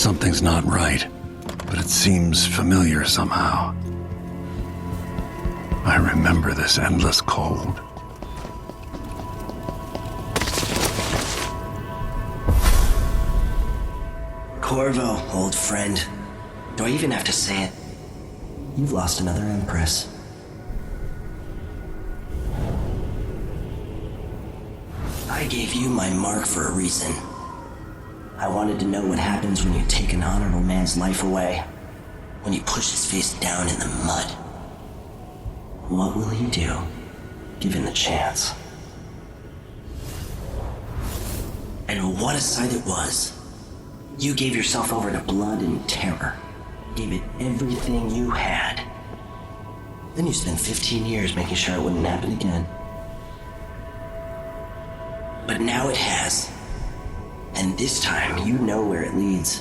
Something's not right, but it seems familiar somehow. I remember this endless cold. Corvo, old friend. Do I even have to say it? You've lost another Empress. I gave you my mark for a reason. I wanted to know what happens when you take an honorable man's life away. When you push his face down in the mud. What will you do, given the chance? And what a sight it was. You gave yourself over to blood and terror. Gave it everything you had. Then you spent 15 years making sure it wouldn't happen again. But now it has. And this time, you know where it leads.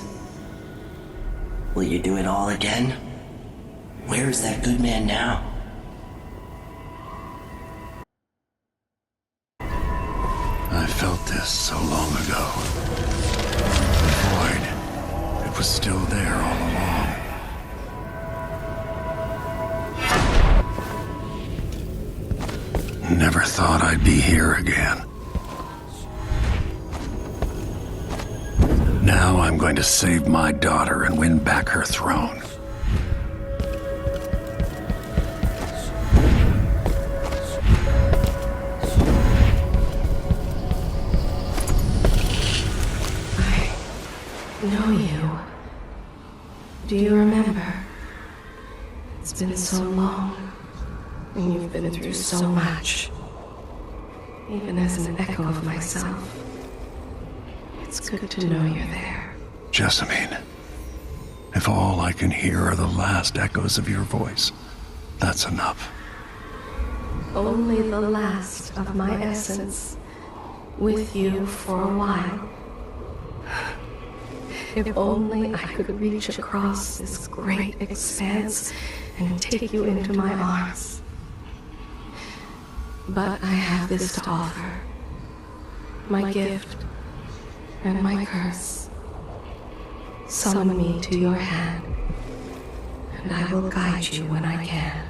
Will you do it all again? Where is that good man now? I felt this so long ago. The void. It was still there all along. Never thought I'd be here again. Now I'm going to save my daughter and win back her throne. I know you. Do you remember? It's been so long, and you've been through so much. Even as an echo of myself. It's good to know you're there. Jessamine, if all I can hear are the last echoes of your voice, that's enough. Only the last of my essence, with you for a while. If only I could reach across this great expanse and take you into my arms. But I have this to offer. My gift and my curse. Summon me to your hand, and I will guide you when I can.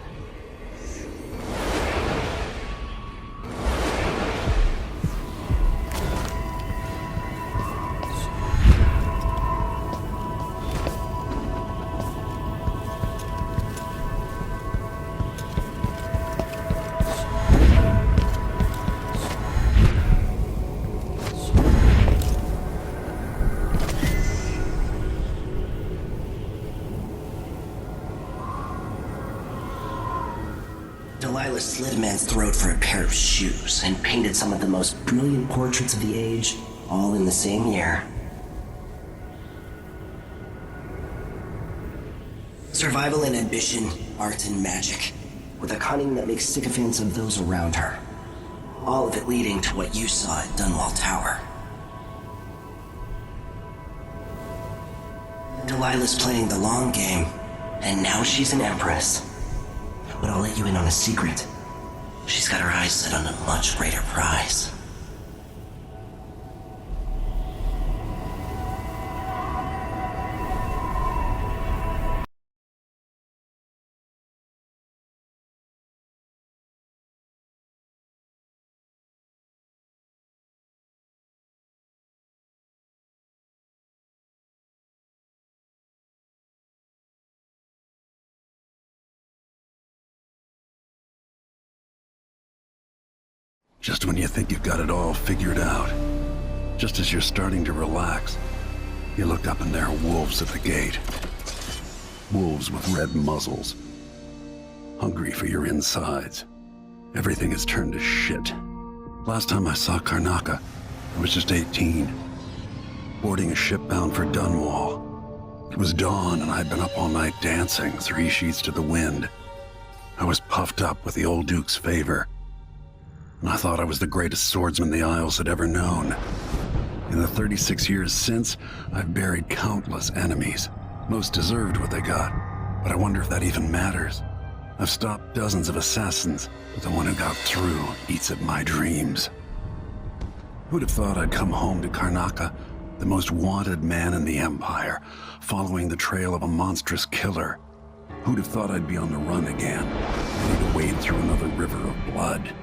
Delilah slit a man's throat for a pair of shoes and painted some of the most brilliant portraits of the age, all in the same year. Survival and ambition, art and magic, with a cunning that makes sycophants of those around her. All of it leading to what you saw at Dunwall Tower. Delilah's playing the long game, and now she's an empress. But I'll let you in on a secret. She's got her eyes set on a much greater prize. Just when you think you've got it all figured out, just as you're starting to relax, you look up and there are wolves at the gate. Wolves with red muzzles. Hungry for your insides. Everything has turned to shit. Last time I saw Karnaca, I was just 18. Boarding a ship bound for Dunwall. It was dawn and I'd been up all night dancing, 3 sheets to the wind. I was puffed up with the old Duke's favor. And I thought I was the greatest swordsman the Isles had ever known. In the 36 years since, I've buried countless enemies. Most deserved what they got, but I wonder if that even matters. I've stopped dozens of assassins, but the one who got through eats at my dreams. Who'd have thought I'd come home to Karnaca The most wanted man in the Empire, following the trail of a monstrous killer. Who'd have thought I'd be on the run again, ready to wade through another river of blood?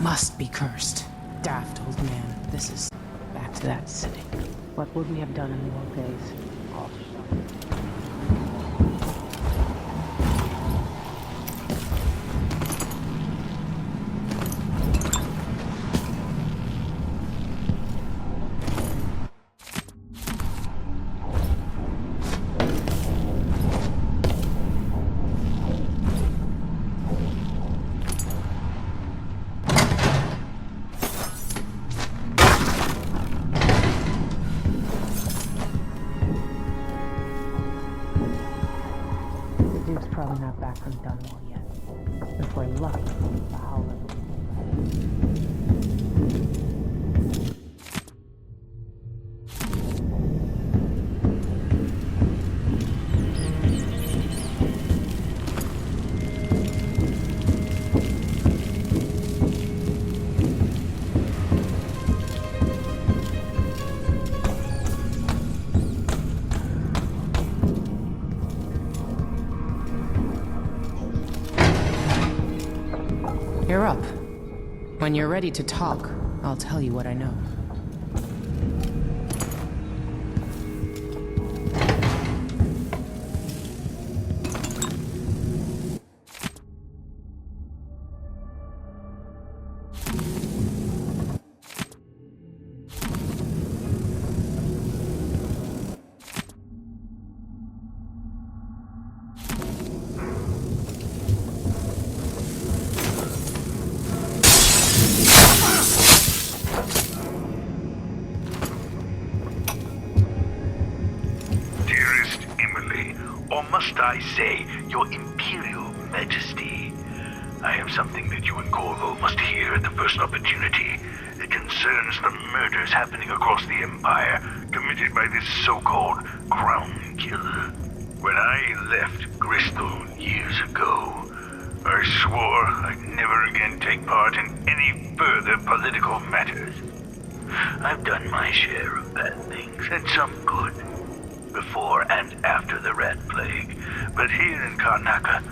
Must be cursed. Daft old man. This is back to that city. What would we have done in the old days? All probably not back from Dunwall yet. If we're lucky, the Howler will be You're up. When you're ready to talk, I'll tell you what I know. Must I say, Your Imperial Majesty? I have something that you and Corvo must hear at the first opportunity. It concerns the murders happening across the Empire, committed by this so-called Crown Killer. When I left Bristol years ago, I swore I'd never again take part in any further political matters. I've done my share of bad things, and some good, before and after the Rat Plague. But here in Karnaca,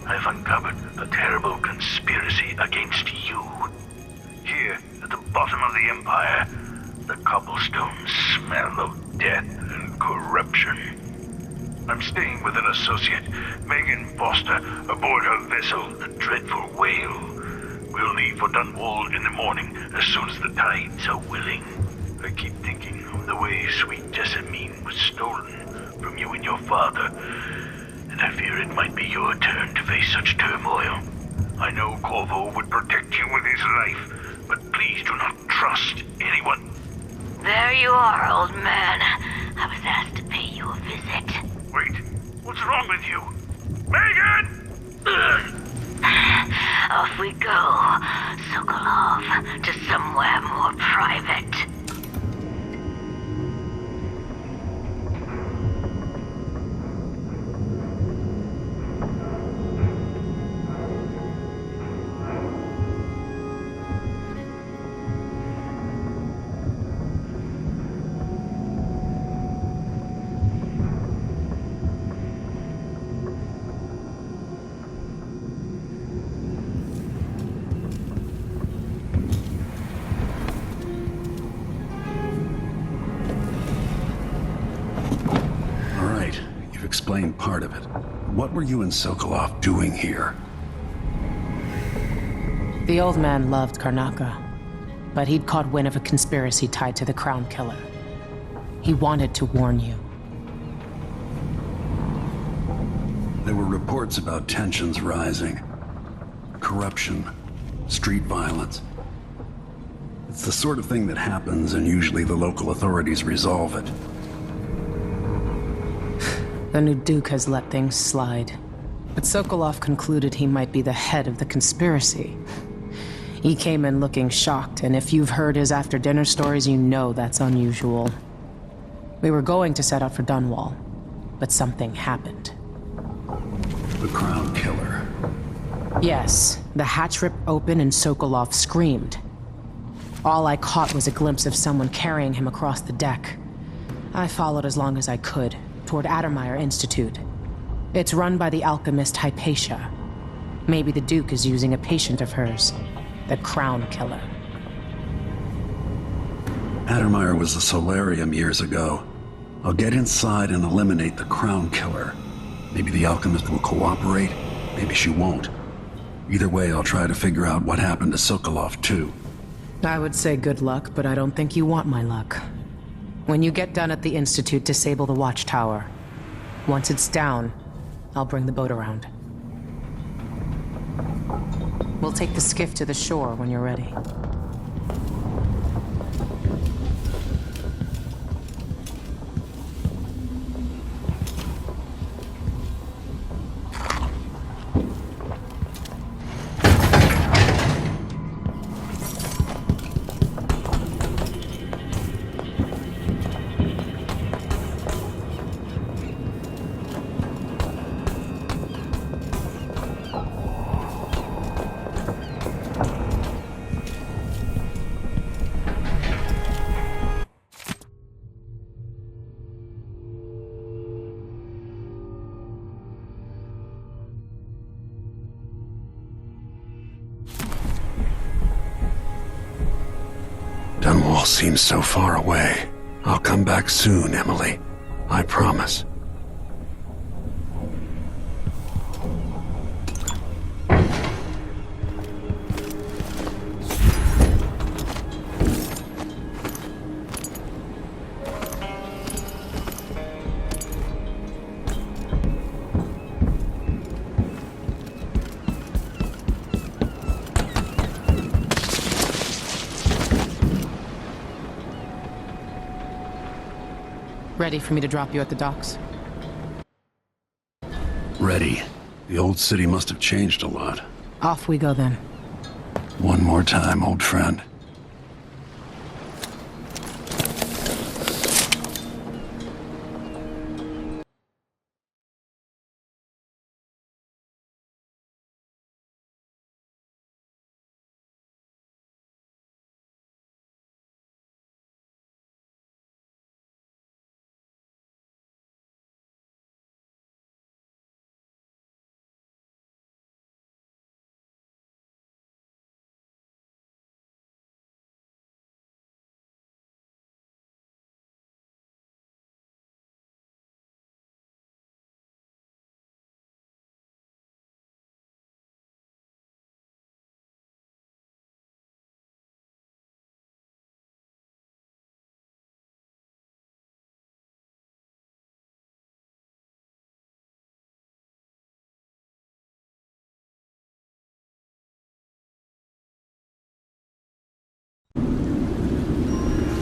I've uncovered a terrible conspiracy against you. Here, at the bottom of the Empire, the cobblestones smell of death and corruption. I'm staying with an associate, Megan Foster, aboard her vessel, the Dreadful Whale. We'll leave for Dunwall in the morning, as soon as the tides are willing. I keep thinking of the way sweet Jessamine was stolen from you and your father, and I fear it might be your turn to face such turmoil. I know Corvo would protect you with his life, but please do not trust anyone. There you are, old man. I was asked to pay you a visit. Wait, what's wrong with you? Megan! Off we go, Sokolov, to somewhere more private. explained part of it. What were you and Sokolov doing here? The old man loved Karnaka, but he'd caught wind of a conspiracy tied to the Crown Killer. He wanted to warn you. There were reports about tensions rising. Corruption, street violence. It's the sort of thing that happens, and usually the local authorities resolve it. The new Duke has let things slide. But Sokolov concluded he might be the head of the conspiracy. He came in looking shocked, and if you've heard his after-dinner stories, you know that's unusual. We were going to set out for Dunwall, but something happened. The Crown Killer. Yes, the hatch ripped open and Sokolov screamed. All I caught was a glimpse of someone carrying him across the deck. I followed as long as I could, toward Addermeyer Institute. It's run by the alchemist Hypatia. Maybe the Duke is using a patient of hers, the Crown Killer. Addermeyer was a solarium years ago. I'll get inside and eliminate the Crown Killer. Maybe the alchemist will cooperate, maybe she won't. Either way, I'll try to figure out what happened to Sokolov, too. I would say good luck, but I don't think you want my luck. When you get done at the Institute, disable the watchtower. Once it's down, I'll bring the boat around. We'll take the skiff to the shore when you're ready. Dunwall seems so far away. I'll come back soon, Emily. I promise. Ready for me to drop you at the docks? Ready. The old city must have changed a lot. Off we go then. One more time, old friend.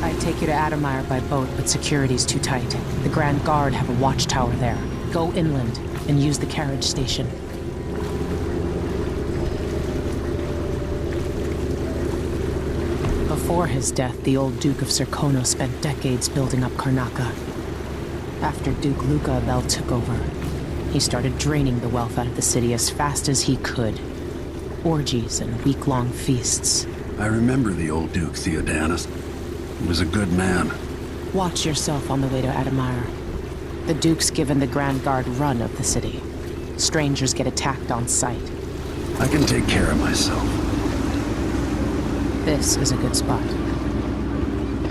I'd take you to Addermeyer by boat, but security's too tight. The Grand Guard have a watchtower there. Go inland and use the carriage station. Before his death, the old Duke of Serkono spent decades building up Karnaka. After Duke Luca Abel took over, he started draining the wealth out of the city as fast as he could. Orgies and week-long feasts. I remember the old Duke Theodanis. He was a good man. Watch yourself on the way to Addermeyer. The Duke's given the Grand Guard run of the city. Strangers get attacked on sight. I can take care of myself. This is a good spot.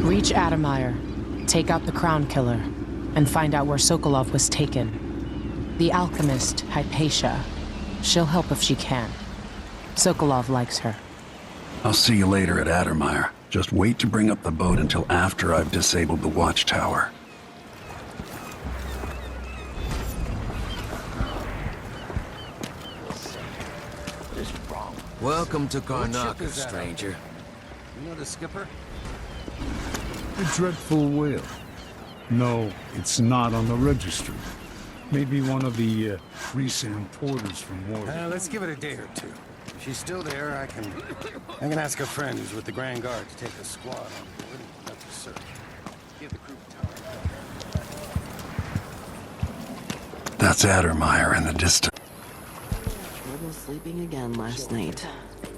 Reach Addermeyer, take out the Crown Killer, and find out where Sokolov was taken. The alchemist, Hypatia. She'll help if she can. Sokolov likes her. I'll see you later at Addermire. Just wait to bring up the boat until after I've disabled the watchtower. Welcome to Karnaca, stranger. You know the skipper? A dreadful whale. No, it's not on the registry. Maybe one of the recent importers from War. Let's give it a day or two. If she's still there, I can ask a friend who's with the Grand Guard to take a squad on board and conduct a search. Give the crew time. That's Addermire in the distance. Trouble sleeping again last night.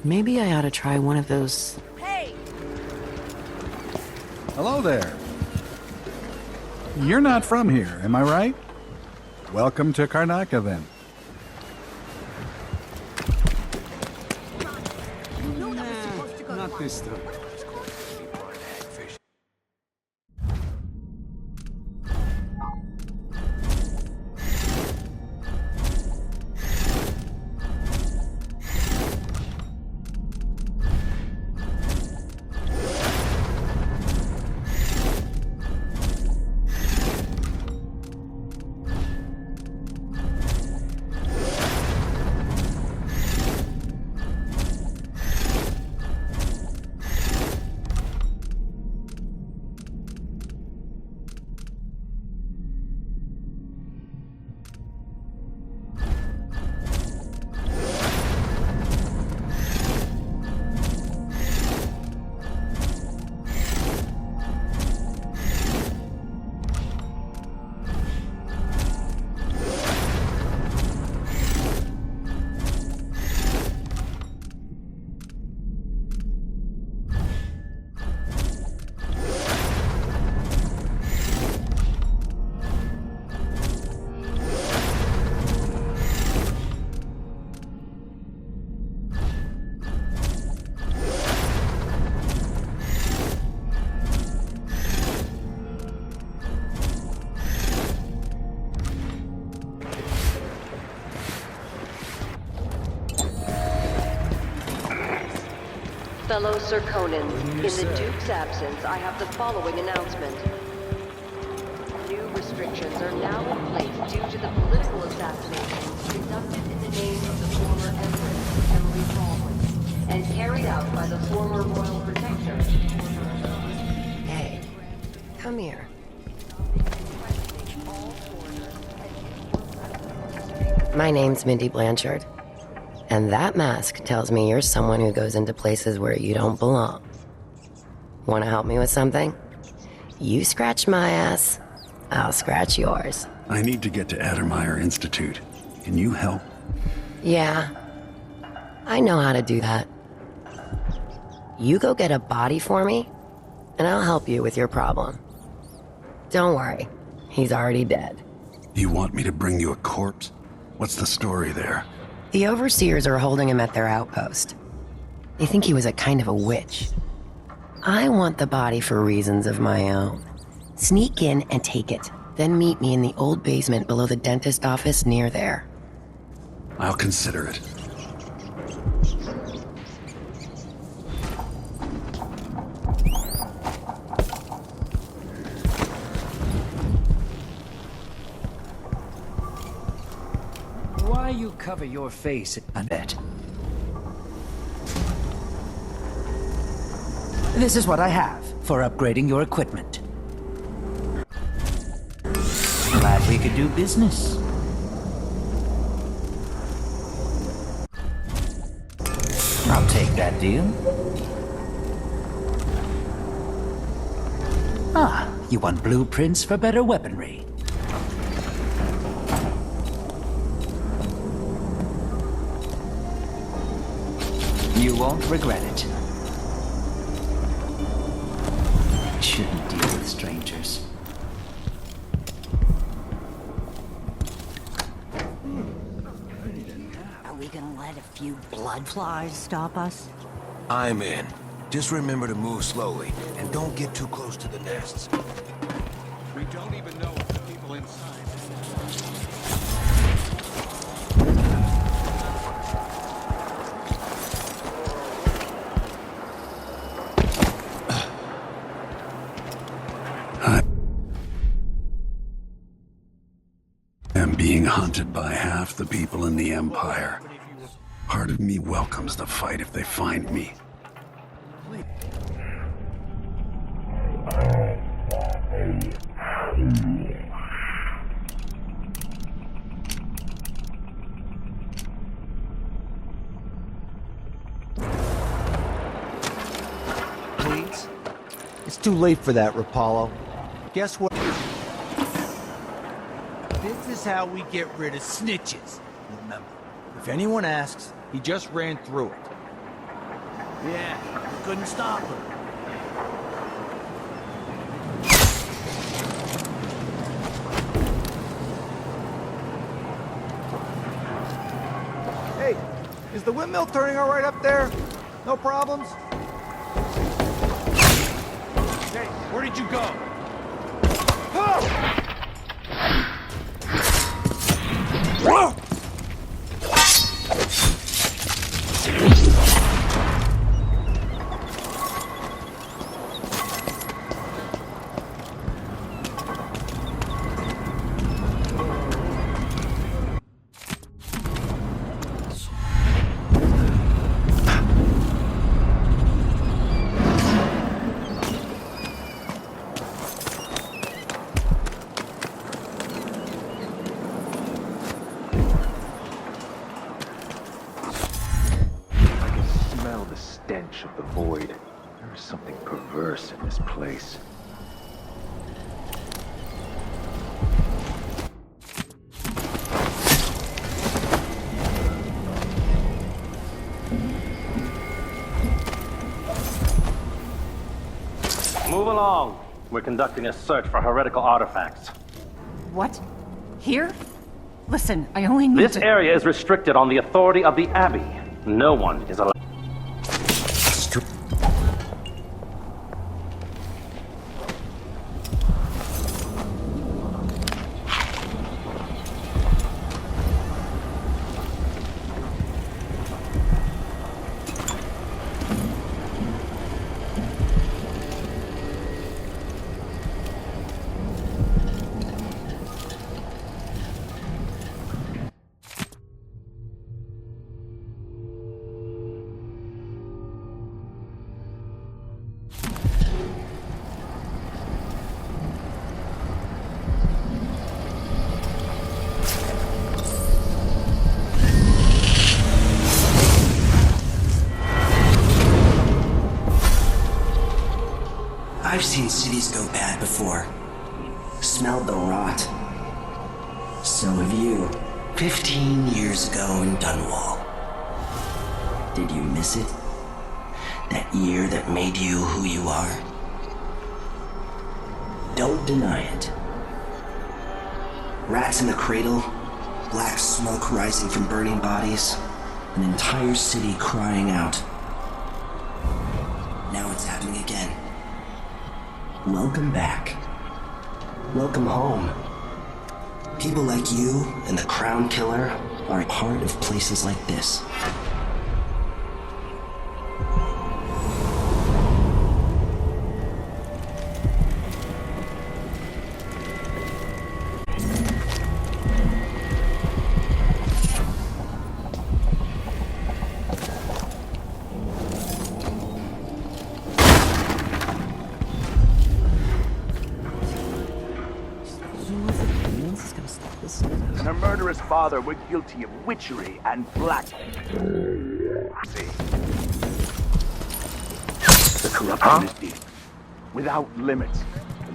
Maybe I ought to try one of those. Hello there. You're not from here, am I right? Welcome to Karnaca, then. Not this time. Fellow Sir Conan, in the Duke's absence, I have the following announcement. New restrictions are now in place due to the political assassinations conducted in the name of the former Empress, Emily Baldwin, and carried out by the former Royal Protector. Hey, come here. My name's Mindy Blanchard. And that mask tells me you're someone who goes into places where you don't belong. Want to help me with something? You scratch my ass, I'll scratch yours. I need to get to Addermire Institute. Can you help? Yeah, I know how to do that. You go get a body for me, and I'll help you with your problem. Don't worry, he's already dead. You want me to bring you a corpse? What's the story there? The overseers are holding him at their outpost. They think he was a kind of a witch. I want the body for reasons of my own. Sneak in and take it, then meet me in the old basement below the dentist office near there. I'll consider it. Why you cover your face, I bet. This is what I have for upgrading your equipment. Glad we could do business. I'll take that deal. Ah, you want blueprints for better weaponry. You won't regret it. Shouldn't deal with strangers. Are we gonna let a few blood flies stop us? I'm in. Just remember to move slowly, and don't get too close to the nests. We don't even know if the people inside. I am being hunted by half the people in the Empire. Part of me welcomes the fight if they find me. Please? It's too late for that, Rapallo. Guess what? This is how we get rid of snitches. Remember, if anyone asks, he just ran through it. Yeah, we couldn't stop him. Hey, is the windmill turning all right up there? No problems? Hey, where did you go? Oh! Whoa! Stench of the void. There is something perverse in this place. Move along. We're conducting a search for heretical artifacts. What? Here? Listen, I only need This area is restricted on the authority of the Abbey. No one is allowed. I've seen cities go bad before. Smelled the rot. So have you. 15 years ago in Dunwall. Did you miss it? That year that made you who you are? Don't deny it. Rats in the cradle, black smoke rising from burning bodies, an entire city crying out. Now it's happening again. Welcome back. Welcome home. People like you and the Crown Killer are a part of places like this. And her murderous father were guilty of witchery and black. The corruption is deep, without limits.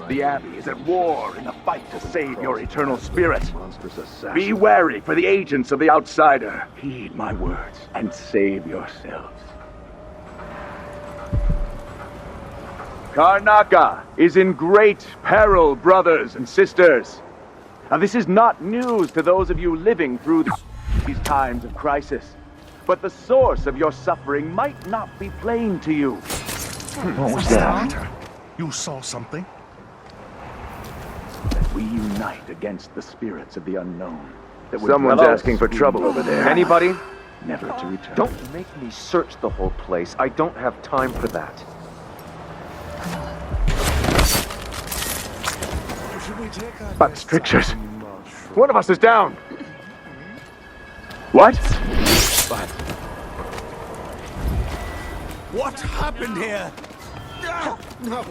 The Abbey is at war in a fight to save your eternal spirit. Be wary for the agents of the Outsider. Heed my words and save yourselves. Karnaca is in great peril, brothers and sisters. Now, this is not news to those of you living through these times of crisis, but the source of your suffering might not be plain to you. What was that? You saw something? that we unite against the spirits of the unknown. That would Someone's drive us asking for trouble over there. Anybody? never to return. Don't make me search the whole place. I don't have time for that. But strictures. One of us is down. What? What happened here? No.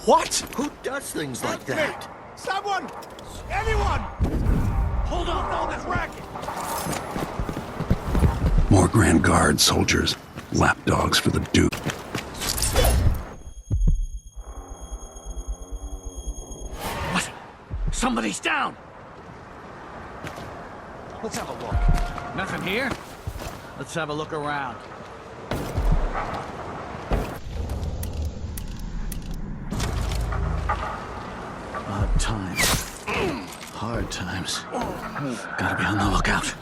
What? Who does things like that? Someone! Anyone! Hold off all this racket! More Grand Guard soldiers, lapdogs for the Duke. What? Somebody's down! Let's have a look. Nothing here? Let's have a look around. Odd times. Hard times. Gotta be on the lookout.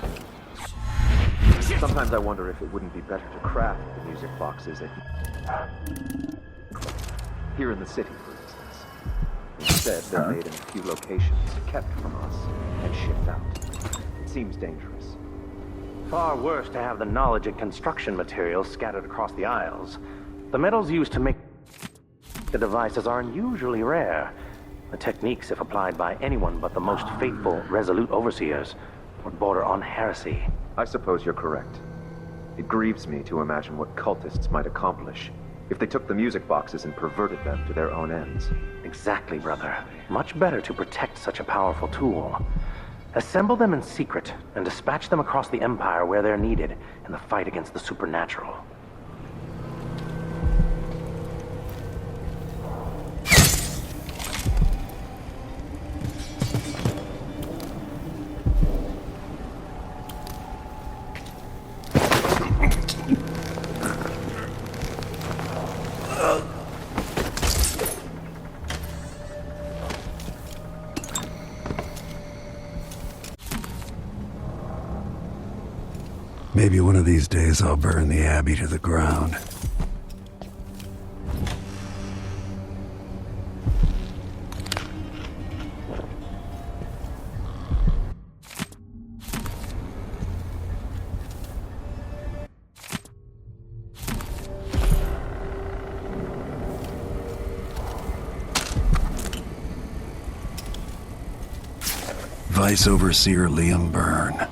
Sometimes I wonder if it wouldn't be better to craft the music boxes here in the city, for instance. Instead, they're made in a few locations, kept from us, and shipped out. It seems dangerous. Far worse to have the knowledge and construction materials scattered across the Isles. The metals used to make the devices are unusually rare. The techniques, if applied by anyone but the most faithful, resolute overseers, would border on heresy. I suppose you're correct. It grieves me to imagine what cultists might accomplish if they took the music boxes and perverted them to their own ends. Exactly, brother. Much better to protect such a powerful tool. Assemble them in secret and dispatch them across the Empire where they're needed in the fight against the supernatural. Maybe one of these days I'll burn the Abbey to the ground. Vice Overseer Liam Byrne.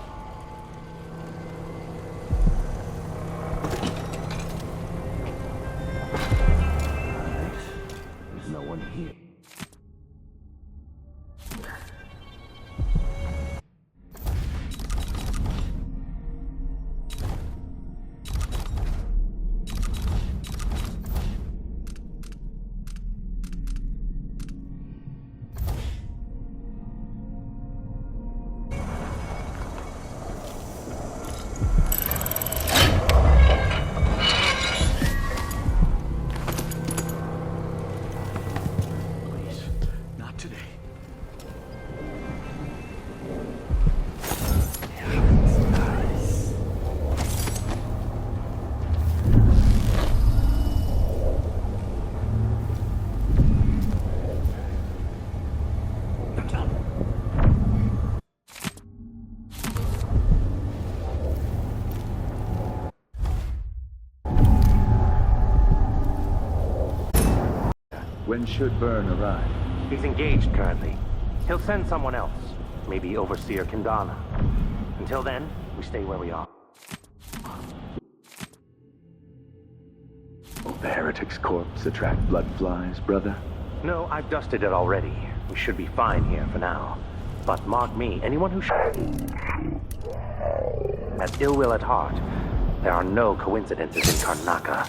When should Byrne arrive? He's engaged currently. He'll send someone else, maybe Overseer Kindana. Until then, we stay where we are. Will the heretic's corpse attract blood flies, brother? No, I've dusted it already. We should be fine here for now. But mark me, anyone who has ill will at heart, there are no coincidences in Karnaca.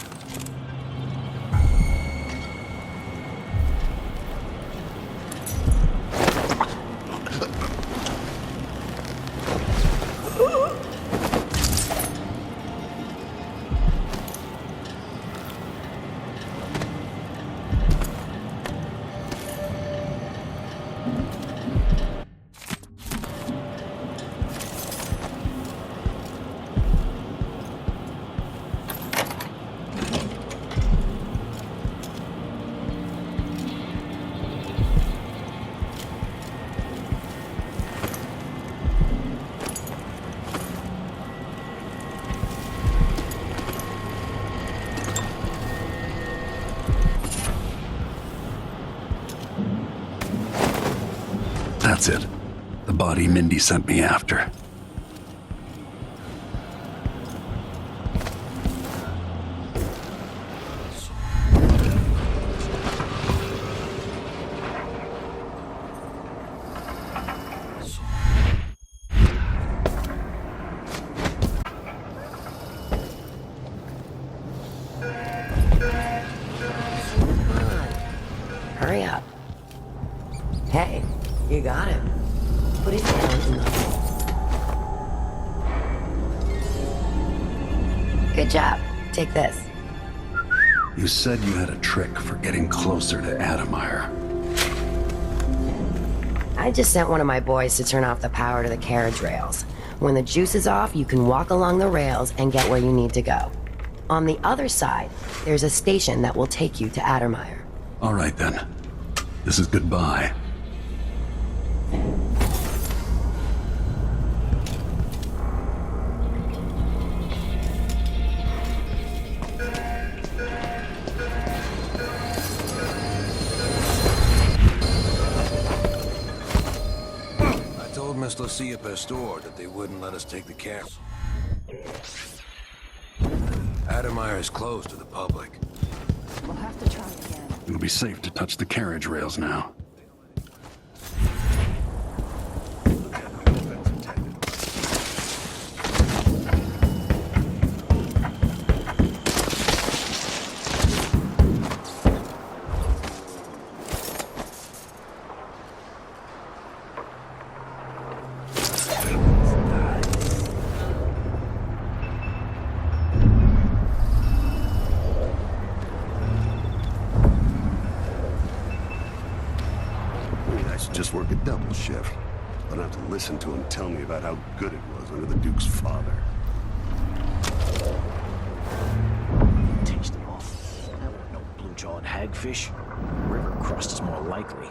That's it. The body Mindy sent me after. Hurry up. Hey, you got it. Put it down in the hole. Good job. Take this. You said you had a trick for getting closer to Adamire. I just sent one of my boys to turn off the power to the carriage rails. When the juice is off, you can walk along the rails and get where you need to go. On the other side, there's a station that will take you to Adamire. All right then. This is goodbye. I told Miss Lucia Pastor that they wouldn't let us take the camp. Adamire is closed to the public. We'll have to try again. It'll be safe to touch the carriage rails now. Just work a double shift. I don't have to listen to him tell me about how good it was under the Duke's father. Taste them all. I want no blue-jawed hagfish. River crust is more likely.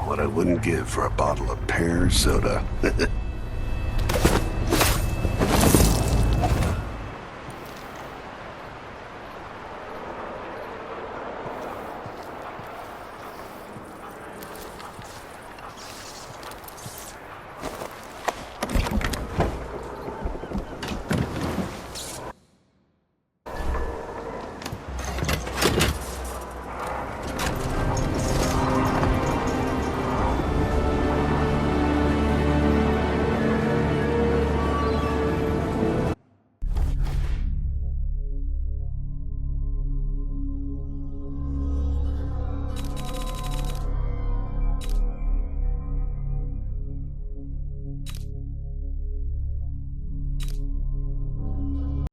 What I wouldn't give for a bottle of pear soda.